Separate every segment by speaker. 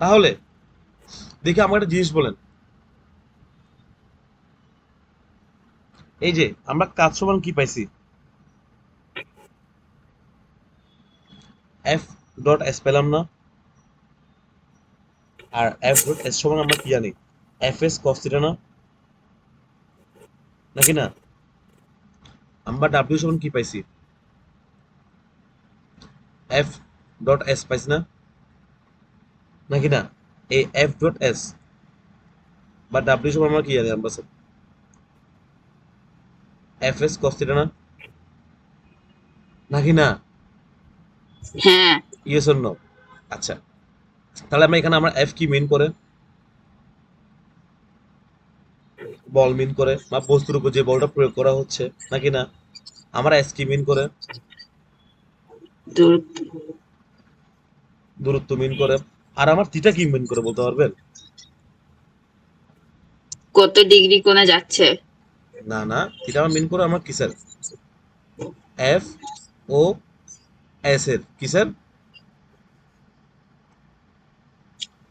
Speaker 1: তাহলে দেখি আমাকে একটা জিনিস বলেন, এই যে আমরা কাজ সমান কি পাইছি, এফ ডট এস পেলাম না, আর এফ ডট এস সমান আমরা কি জানি, এফ এস কস থিটা না, নাকি না? আমরা ডাব্লিউ সমান কি পাইছি, এফ ডট এস পাইছি না, নাকি না? এই এফ ডট এস বা ডাব্লিউ সমান আমরা কি জানি, আমরা এফ এস কস থিটা না, নাকি না?
Speaker 2: হ্যাঁ।
Speaker 1: Yes or no? আচ্ছা, তাহলে আমরা এখানে আমরা এফ কি মিন করে, বল মিন করে বা বস্তুর উপর যে বলটা প্রয়োগ করা হচ্ছে, নাকি না? আমরা এস কি মিন করে,
Speaker 2: দূরত্ব।
Speaker 1: দূরত্ব মিন করে। আর আমার থিটা কি মিন করে বলতে পারবেন?
Speaker 2: কত ডিগ্রি কোণে যাচ্ছে?
Speaker 1: না না, থিটা আমার মিন করে আমার কিসের, এফ ও এস এর কিসের,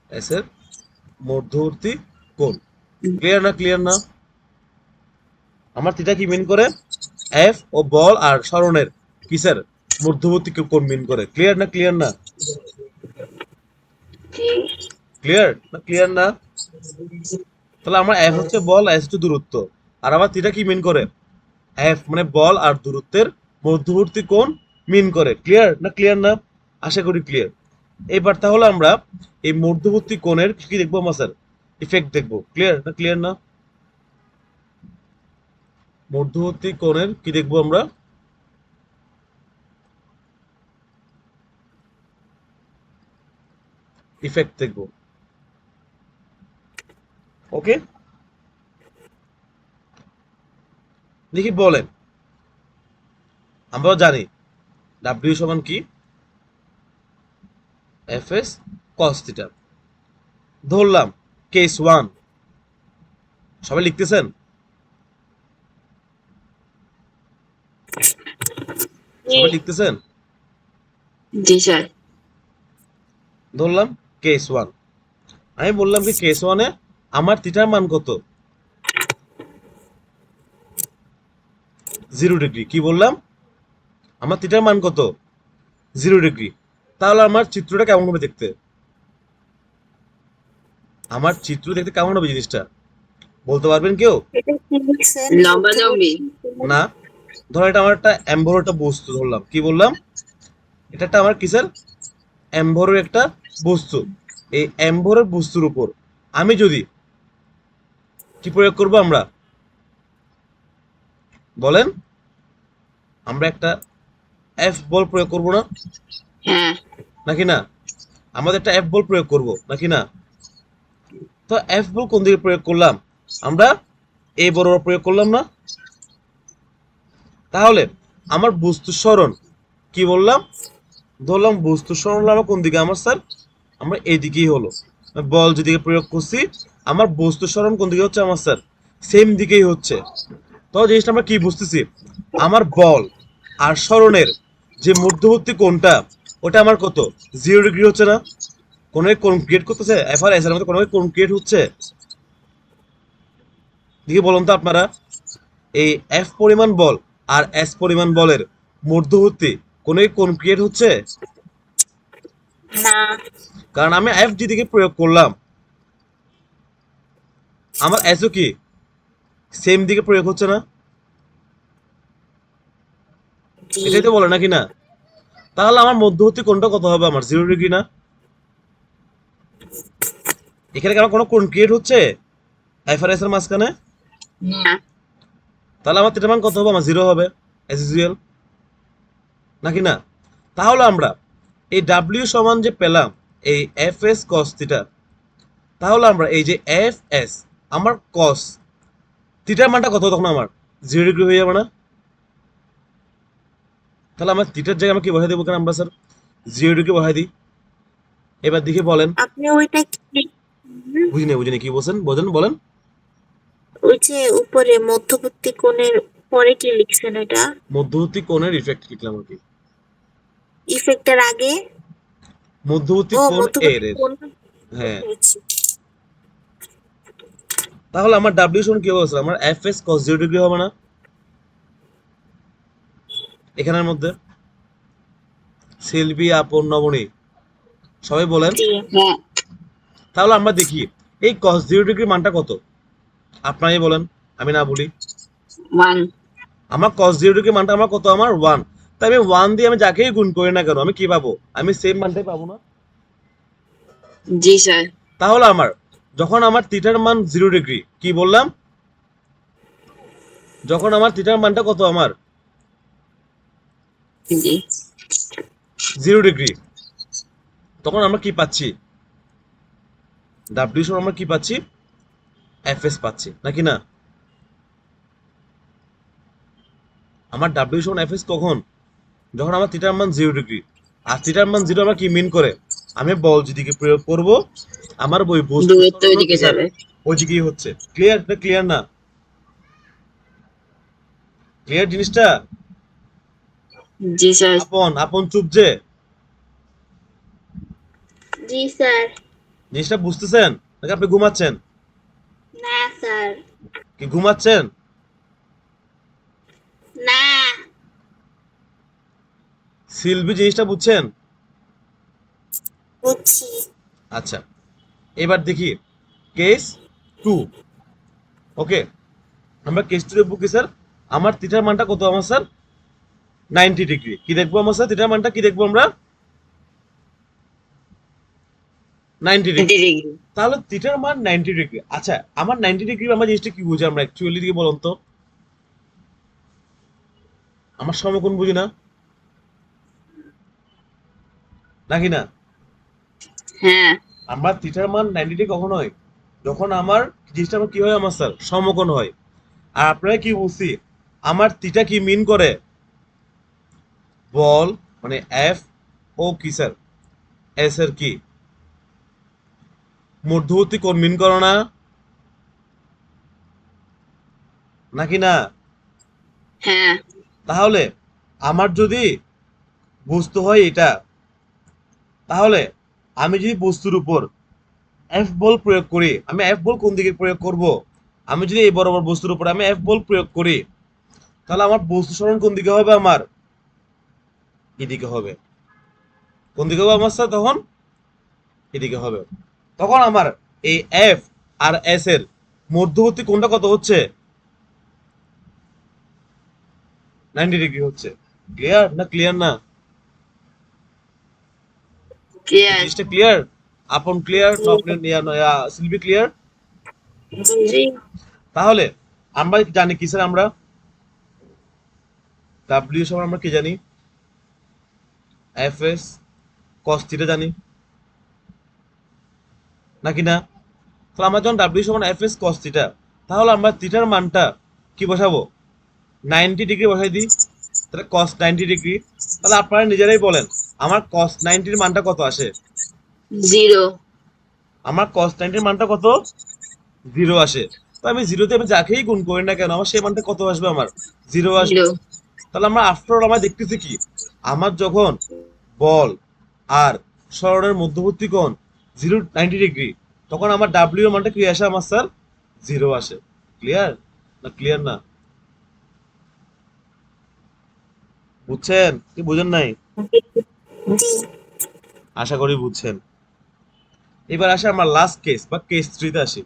Speaker 1: এস এর মধ্যবর্তী কোণ। ক্লিয়ার না? ক্লিয়ার না? আমার থিটা কি মিন করে, এফ ও বল আর সরণের কিসের মধ্যবর্তী কোণ মিন করে। ক্লিয়ার না? ক্লিয়ার না? ক্লিয়ার না? ক্লিয়ার না? তাহলে আমার এফ হচ্ছে বল, এস হচ্ছে দূরত্ব, আর আমার থিটা কি মিন করে, এফ মানে বল আর দূরত্বের মধ্যবর্তী কোণ মিন করে। ক্লিয়ার না? ক্লিয়ার না? আশা করি ক্লিয়ার। এবার তাহলে আমরা এই মধ্যবর্তী কোণের কি দেখবো আমরা স্যার, ইফেক্ট দেখবো। ক্লিয়ার না? ক্লিয়ার না? মধ্যবর্তী কোণের কি দেখবো আমরা, ইফেক্ট দেখবো। ওকে, দেখি বলেন। আমরাও জানি ডাব্লিউ সমান কি, এফ এস কস থিটা। ধরলাম কেস ওয়ান, সবাই লিখতেছেন? সবাই লিখতেছেন?
Speaker 2: জি স্যার।
Speaker 1: ধরলাম কেস ওয়ান, আমি বললাম কি কেস ওয়ানে আমার থিটার মান কত, 0 ডিগ্রি। কি বললাম, আমার থিটার মান কত, 0 ডিগ্রি। তাহলে আমার চিত্রটা কেমন হবে দেখতে, আমার চিত্র দেখতে কেমন হবে জিনিসটা বলতে পারবেন কেউ?
Speaker 3: এটা কি লিখছেন?
Speaker 2: লম্বালম্বি।
Speaker 1: না, ধরো এটা আমার একটা অ্যাম্বর একটা বস্তু ধরলাম, কি বললাম, এটা একটা আমার কিসের, অ্যাম্বরের একটা বস্তু। এই অ্যাম্বরের বস্তুর উপর আমি যদি কি প্রয়োগ করব আমরা, বলেন, আমরা একটা এফ বল প্রয়োগ করব না,
Speaker 2: হ্যাঁ।
Speaker 1: নাকি না? আমাদের একটা এফ বল প্রয়োগ করব, নাকি না? তো এফ বল কোন দিকে প্রয়োগ করলাম, আমরা এই বরাবর প্রয়োগ করলাম না? তাহলে আমার বস্তু সরণ কি বললাম, ধরলাম বস্তু সরণ হলো আমার কোন দিকে, আমার স্যার আমরা এইদিকেই হলো, বল যেদিকে প্রয়োগ করছি আমার বস্তু সরণ কোন দিকে হচ্ছে আমার স্যার, সেম দিকেই হচ্ছে। তো জিনিসটা আমরা কি বুঝতেছি, আমার বল আর সরণের যে মধ্যবর্তী কোণটা ওটা আমার কত, 0 ডিগ্রি হচ্ছে না? কোনো কোণ ক্রিয়েট করতেছে এফ আর এস এর মধ্যে কোনো কোণ ক্রিয়েট হচ্ছে? দেখি বলুন তো আপনারা, এই এফ পরিমাণ বল আর এস পরিমাণ বলের মধ্যবর্তী কোনো কোণ ক্রিয়েট হচ্ছে?
Speaker 3: না।
Speaker 1: কারণ আমি এফ যেদিকে প্রয়োগ করলাম আমার এসও কি সেম দিকে প্রয়োগ হচ্ছে না?
Speaker 3: জি।
Speaker 1: এটাই তো বলে, নাকি না? তাহলে আমার মধ্যবর্তী কোণটা কত হবে, আমার 0 ডিগ্রি না? এখানে কি আমার কোনো কোণ ক্রিয়েট হচ্ছে এফ আর এস এর মাঝখানে?
Speaker 2: না।
Speaker 1: তাহলে আমার থিটার মান কত হবে, আমার 0 হবে এস ইউজুয়াল, নাকি না? তাহলে আমরা এই ডাব্লিউ সমান যে পেলাম এই এফ এস কস থিটা, তাহলে আমরা এই যে এফ এস আমার কস থিটার মানটা কত তখন আমার 0 ডিগ্রি হয়ে যাবে না? তাহলে আমার থিটার জায়গায় আমরা কি বসাই দেবো, কেন আমরা স্যার 0 ডিগ্রি বসাই দিই। এবার দেখে বলেন,
Speaker 3: আপনি ওইটা কি,
Speaker 1: বুঝিনি বুঝিনি কি বলছেন, বলেন বলেন।
Speaker 3: ওই যে উপরে মধ্যবর্তী কোণের পরে কি লিখছেন এটা?
Speaker 1: মধ্যবর্তী কোণের ইফেক্ট লিখলাম আর কি,
Speaker 3: ইফেক্টের আগে?
Speaker 1: মধ্যবর্তী
Speaker 3: ও
Speaker 1: কোণ এর
Speaker 3: মধ্যবর্তী
Speaker 1: এর
Speaker 3: কোণ।
Speaker 1: হ্যাঁ,
Speaker 3: বুঝছি।
Speaker 1: তাহলে আমার ডাব্লিউ সমান কি হবে স্যার? আমার এফ এস কস 0 ডিগ্রি হবে না এখানের মধ্যে? সেলভি, আপন, নবনী সবাই বলেন।
Speaker 3: জি।
Speaker 2: হ্যাঁ,
Speaker 1: তাহলে আমরা দেখি এই কস 0 ডিগ্রি মানটা কত, আপনারাই বলেন, আমি না বলি।
Speaker 2: 1,
Speaker 1: আমার কস 0 ডিগ্রি মানটা আমার কত? আমার 1। তাই আমি 1 দিয়ে আমি যাকেই গুণ করি না কেন আমি কি পাবো? আমি সেম মানটাই পাবো না?
Speaker 2: জি স্যার।
Speaker 1: তাহলে আমার যখন আমার থিটার মান 0 ডিগ্রি, কি বললাম? যখন আমার থিটার মানটা কত আমার
Speaker 2: জি
Speaker 1: 0 ডিগ্রি, তখন আমরা কি পাচ্ছি? ডাব্লিউ সমান আমরা কি পাচ্ছি? এফ এস পাচ্ছি নাকি না? আমার ডাব্লিউ সমান এফ এস কখন? যখন আমার থিটার মান 0 ডিগ্রি। আর থিটার মান 0 আমরা কি মিন করে? আমি বল যেদিকে প্রয়োগ করব আমার ওই বস্তু
Speaker 2: দূরত্ব
Speaker 1: সরানো
Speaker 2: ওইদিকে
Speaker 1: কি স্যার?
Speaker 2: যাবে।
Speaker 1: ওইদিকেই হচ্ছে। ক্লিয়ার না? ক্লিয়ার না? ক্লিয়ার জিনিসটা?
Speaker 2: জি স্যার।
Speaker 1: আপন আপন চুপ যে,
Speaker 3: জি স্যার।
Speaker 1: জিনিসটা বুঝতেছেন নাকি আপনি ঘুমাচ্ছেন?
Speaker 3: না স্যার।
Speaker 1: কি ঘুমাচ্ছেন?
Speaker 3: না।
Speaker 1: সিলভি জিনিসটা বুঝছেন?
Speaker 3: বুঝছি।
Speaker 1: আচ্ছা, এবার দেখি কেস 2। ওকে, আমরা কেস 2 দেখবো কি স্যার? আমার থিটার মানটা কত আমার স্যার? 90 ডিগ্রি। কি দেখবো আমার স্যার? থিটার মানটা কি দেখবো আমরা? 90 ডিগ্রি।
Speaker 2: 90 ডিগ্রি।
Speaker 1: তাহলে থিটার মান 90 ডিগ্রি। আচ্ছা, আমার 90 ডিগ্রি আমার জিনিসটা কি বুঝি আমরা অ্যাকচুয়ালি দিকে বলুন তো? আমার সমকোণ বুঝি না নাকি না?
Speaker 2: হ্যাঁ,
Speaker 1: আমার থিটার মান 90 ডিগ্রি কখন হয়? যখন আমার জিনিসটা আমার কি হয় আমার স্যার? সমকোণ হয়। আর আপনারা কি বুঝছি? আমার থিটা কি মিন করে? বল মানে এফ ও কি স্যার? এস এর কি মধ্যবর্তী কোণ মিন করো না নাকি না?
Speaker 2: হ্যাঁ,
Speaker 1: তাহলে আমার যদি বস্তু হয় এটা, তাহলে আমি যদি বস্তুর উপর এফ বল প্রয়োগ করি, আমি এফ বল কোন দিকে প্রয়োগ করব? আমি যদি এই বরাবর বস্তুর উপর আমি এফ বল প্রয়োগ করি, তাহলে আমার বস্তু সরণ কোন দিকে হবে? আমার এদিকে হবে। কোন দিকে হবে আমার স্যার তখন? এদিকে হবে। তখন আমার এই এফ আর এস এর মধ্যবর্তী কোণটা কত হচ্ছে? 90 ডিগ্রি হচ্ছে। ক্লিয়ার না? ক্লিয়ার না? এই
Speaker 2: ক্লিয়ার।
Speaker 1: জিনিসটা ক্লিয়ার? আপন ক্লিয়ার না? আপনি সিলভি ক্লিয়ার?
Speaker 3: জি।
Speaker 1: তাহলে আমরা জানি কি স্যার? আমরা ডাব্লিউ সমান আমরা কি জানি? এফ এস কস থিটা জানি নাকি না? তাহলে আমরা যখন ডাব্লিউ সমান এফ এস কস থিটা, তাহলে আমরা থিটার মানটা কি বসাবো? 90 ডিগ্রি বসাই দিই। তাহলে কস 90 ডিগ্রি। তাহলে আপনারা নিজেরাই বলেন আমার কস 90 এর মানটা কত আসে?
Speaker 2: 0,
Speaker 1: আমার কস 90 এর মানটা কত? 0 আসে। তো আমি 0 তে আমি যাকেই গুণ করি না কেন আমার সেই মানটা কত আসবে? আমার 0 আসবে।
Speaker 2: 0।
Speaker 1: তাহলে আমরা আফটার অল আমরা দেখতেছি কি? আমার যখন বল আর সরণের মধ্যবর্তী কোণ 90 ডিগ্রি, তখন আমার ডাব্লিউ এর মানটা কি আসে আমার স্যার? 0 আসে। ক্লিয়ার না? ক্লিয়ার না? বুঝছেন কি বুঝেন নাই?
Speaker 3: জি।
Speaker 1: আশা করি বুঝছেন। এবার আসে আমার লাস্ট কেস বা কেস 3 তে আসি।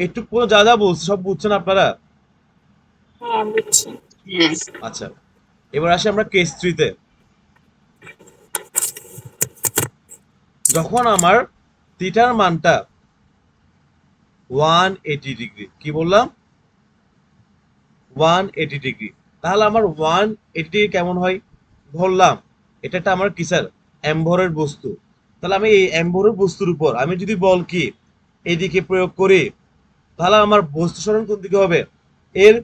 Speaker 1: এইটুকু পর্যন্ত যা যা বলছি সব বুঝছেন আপনারা?
Speaker 3: হ্যাঁ বুঝছি।
Speaker 2: হ্যাঁ,
Speaker 1: আচ্ছা, এবার আসি আমরা কেস 3 তে। যখন আমার থিটার মানটা 180 ডিগ্রি, কি বললাম? 180 ডিগ্রি। তাহলে আমার 180 ডিগ্রি কেমন হয়? ধরলাম এটা একটা আমার কি স্যার? এমভরের বস্তু। তাহলে আমি এই এমভরের বস্তুর উপর আমি যদি বল কি এদিকে প্রয়োগ করি, তাহলে আমার বস্তু সরণ কোন দিকে হবে? এর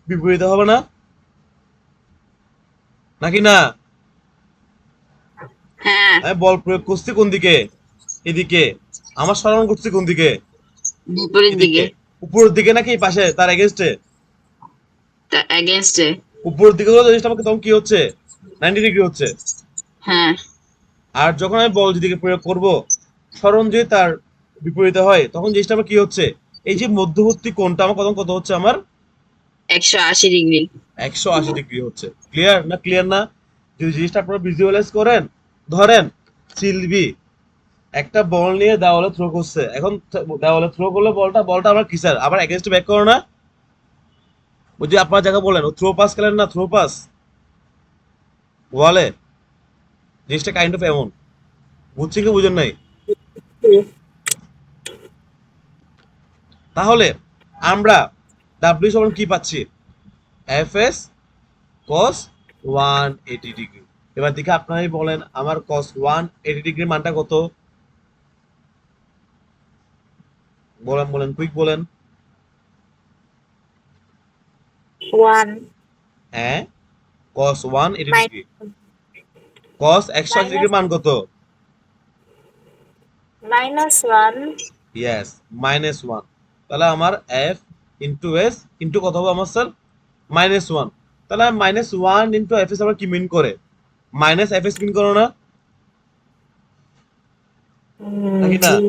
Speaker 1: বিপরীতে হবে না নাকি না?
Speaker 2: হ্যাঁ,
Speaker 1: আমি বল প্রয়োগ করছি কোন দিকে? এদিকে। আমার সরণ করছি কোন দিকে?
Speaker 2: বিপরীত
Speaker 1: এদিকে।
Speaker 2: দিকে।
Speaker 1: উপরের দিকে নাকি এই পাশে তার এগেনস্টে?
Speaker 2: এগেনস্টে।
Speaker 1: উপরের দিকে হলে জিনিসটা আমাকে তখন কি হচ্ছে? 90 ডিগ্রি হচ্ছে।
Speaker 2: হ্যাঁ,
Speaker 1: আর যখন আমি বল যেদিকে প্রয়োগ করব, সরণ যে তার বিপরীতে হয় তখন জিনিসটা আমার কি হচ্ছে, এই যে মধ্যবর্তী কোণটা আমার কত হচ্ছে, আমার
Speaker 2: 180 ডিগ্রি।
Speaker 1: 180 ডিগ্রি হচ্ছে। ক্লিয়ার না? ক্লিয়ার না? যদি জিনিসটা আপনারা ভিজুয়ালাইজ করেন, ধরেন শিল্পী একটা বল নিয়ে দেওয়ালে থ্রো করছে, এখন দেওয়ালে থ্রো করলে বলটা আমার কি স্যার আবার এগেইনস্ট ব্যাক করে না? ওই যে আপনার জায়গা বলেন থ্রো পাস খেলেন না, থ্রো পাস ওয়ালে, জিনিসটা কাইন্ড অফ এমন। বুঝছেন কি বুঝেন নাই? তাহলে আমরা ডাব্লিউ সমান কি পাচ্ছি, এফ এস কস 180 ডিগ্রি। এবার দেখে আপনারাই বলেন আমার কস 180 ডিগ্রির মানটা কত? বলেন কুইক বলেন।
Speaker 3: 1
Speaker 1: হ্যাঁ, কস 180 ডিগ্রি, কস 180 ডিগ্রির মান কত?
Speaker 3: -1
Speaker 1: ইয়েস, -1। তাহলে আমার এফ ইন্টু এস ইন্টু কত হবে আমার স্যার, -1। তাহলে -1 ইন্টু এফ এস আবার কি মিন করে, মাইনাস এফ এস মিন করো না, নাকি না?
Speaker 3: জি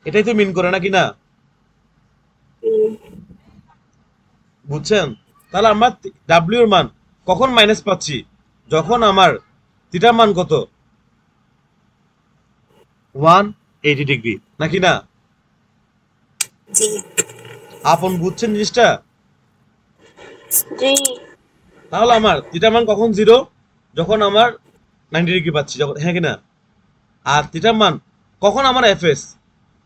Speaker 1: এটাই তো মিন করে নাকি না?
Speaker 3: জি।
Speaker 1: বুঝছেন? তাহলে আমরা ডাব্লিউ এর মান কখন মাইনাস পাচ্ছি, যখন আমার থিটার মান কত, 180 ডিগ্রি, নাকি না?
Speaker 3: জি
Speaker 1: আপন বুঝছেন জিনিসটা?
Speaker 3: জি
Speaker 1: তাহলে আমার থিটার মান কখন জিরো, যখন আমার 90 ডিগ্রি পাচ্ছি, যখন, হ্যাঁ কি না? আর থিটার মান কখন আমার এফএস,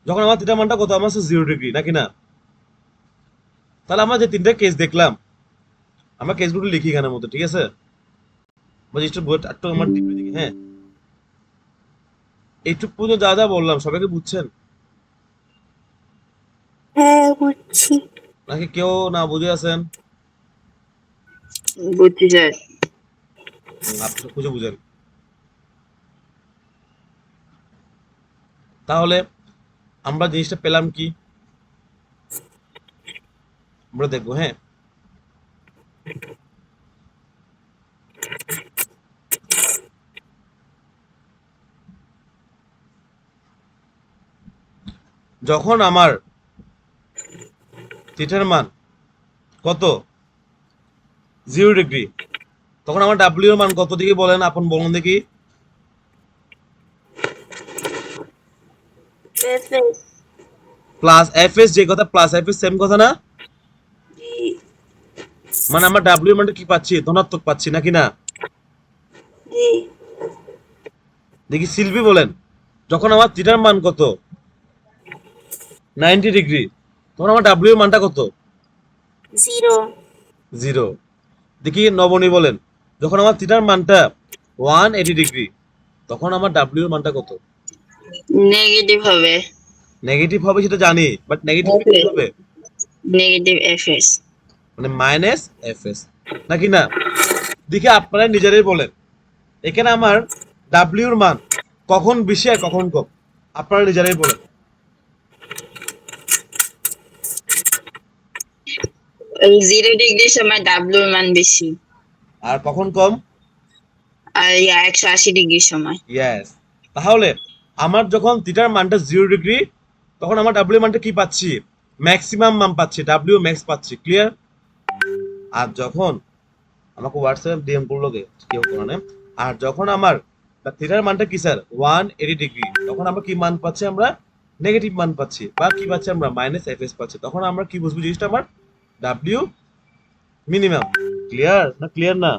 Speaker 1: যখন আমার থিটার মানটা কত, আমার 0 ডিগ্রি, নাকি না? তাহলে আমরা যে তিনটা কেস দেখলাম, আমরা কেসগুলো লিখি এখানের মধ্যে, ঠিক আছে? জিনিসটা বই একটু আমার টিপে দেখি, হ্যাঁ। এইটুকু পর্যন্ত যা যা বললাম সবাইকে বুঝছেন,
Speaker 3: হ্যাঁ বুঝছি।
Speaker 1: নাকি কেউ না বুঝে আছেন?
Speaker 2: বুঝছি স্যার।
Speaker 1: আপনি খুঁজে বুঝেন। তাহলে আমরা জিনিসটা পেলাম কি, আমরা দেখবো, হ্যাঁ। যখন আমার থিটার মান কত, 0 ডিগ্রি, তখন আমার ডাব্লিউ এর মান কত দিকে বলেন, আপন বলুন দেখি।
Speaker 3: FS
Speaker 1: প্লাস এফ এস, যে কথা প্লাস এফ এস সেম কথা না?
Speaker 3: জি
Speaker 1: মানে আমরা ডাব্লিউ এর মানটা কি পাচ্ছি, ধনাত্মক পাচ্ছি, নাকি না?
Speaker 3: জি
Speaker 1: দেখি শিল্পী বলেন, যখন আমার থিটার মান কত, 90 ডিগ্রি, তখন আমার ডাব্লিউ এর মানটা কত,
Speaker 3: 0
Speaker 1: 0। দেখি নবনী বলেন, যখন আমার থিটার মানটা 180 ডিগ্রি, তখন আমার ডাব্লিউ এর মানটা কত?
Speaker 2: নেগেটিভ হবে।
Speaker 1: নেগেটিভ হবে সেটা জানি, বাট নেগেটিভ কি হবে,
Speaker 2: নেগেটিভ এফএস।
Speaker 1: মানে মাইনাস এফ এস, নাকি না? দেখি আপনারা নিজেরাই বলেন, এখানে আমার ডাব্লিউ এর মান কখন বেশি আর কখন কম, আপনারা নিজেরাই বলেন।
Speaker 2: 0 ডিগ্রির সময় ডাব্লিউ মান বেশি,
Speaker 1: আর কখন কম?
Speaker 2: আর 180 ডিগ্রির সময়।
Speaker 1: ইয়েস। তাহলে আমার যখন থিটার মানটা 0 ডিগ্রি, তখন আমার ডাব্লিউ মানটা কি পাচ্ছি, ম্যাক্সিমাম মান পাচ্ছি, ডাব্লিউ ম্যাক্স পাচ্ছি। ক্লিয়ার? আর যখন আমাকে হোয়াটসঅ্যাপ ডিএম করলো গে কেউ করে, আর যখন আমার থিটার মানটা কি স্যার 180 ডিগ্রি, তখন আমরা কি মান পাচ্ছি, আমরা নেগেটিভ মান পাচ্ছি, বা কি পাচ্ছি আমরা মাইনাস এফ এস পাচ্ছি। তখন আমরা কি বুঝবো জিনিসটা, আমার ডাব্লিউ মিনিমাম। ক্লিয়ার না? ক্লিয়ার না?